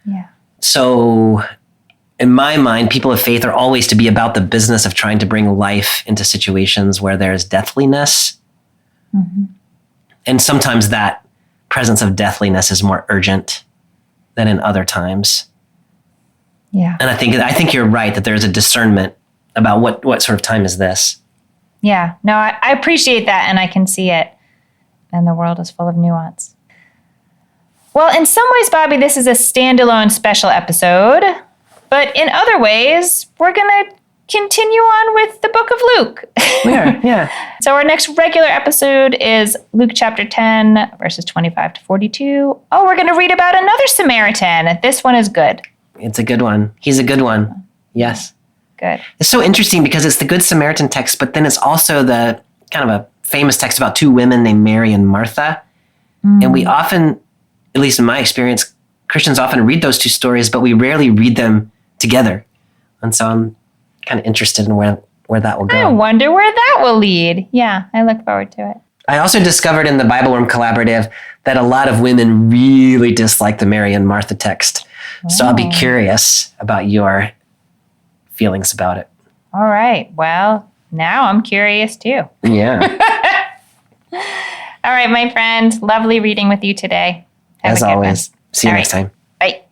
Yeah. So in my mind, people of faith are always to be about the business of trying to bring life into situations where there's deathliness. And sometimes that presence of deathliness is more urgent than in other times. Yeah. And I think you're right that there's a discernment about what sort of time is this. Yeah. No, I appreciate that and I can see it. And the world is full of nuance. Well, in some ways, Bobby, this is a standalone special episode. But in other ways, we're going to continue on with the book of Luke. We are, yeah. So our next regular episode is Luke chapter 10, verses 25 to 42. Oh, we're going to read about another Samaritan. This one is good. It's a good one. He's a good one. Yes. Good. It's so interesting because it's the Good Samaritan text, but then it's also the kind of a famous text about two women named Mary and Martha. And we often, at least in my experience, Christians often read those two stories, but we rarely read them together. And so I'm kind of interested in where that will go. I wonder where that will lead. Yeah, I look forward to it. I also discovered in the Bible Worm Collaborative that a lot of women really dislike the Mary and Martha text. So I'll be curious about your feelings about it. All right. Well, now I'm curious too. Yeah. All right, my friend. Lovely reading with you today. Have As a good always. one. See you All next right. time. Bye.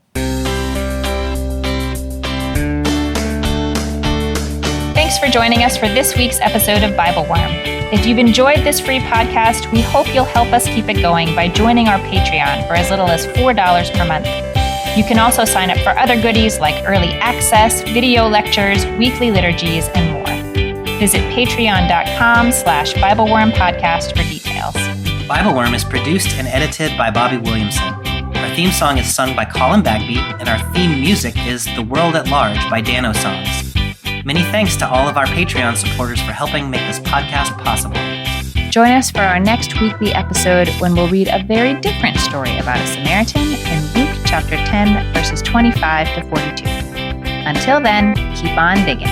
Thanks for joining us for this week's episode of Bible Worm. If you've enjoyed this free podcast, we hope you'll help us keep it going by joining our Patreon for as little as $4 per month. You can also sign up for other goodies like early access, video lectures, weekly liturgies, and more. Visit patreon.com/BibleWorm podcast for details. Bible Worm is produced and edited by Bobby Williamson. Our theme song is sung by Colin Bagby, and our theme music is The World at Large by Dano Songs. Many thanks to all of our Patreon supporters for helping make this podcast possible. Join us for our next weekly episode when we'll read a very different story about a Samaritan in Luke chapter 10, verses 25 to 42. Until then, keep on digging.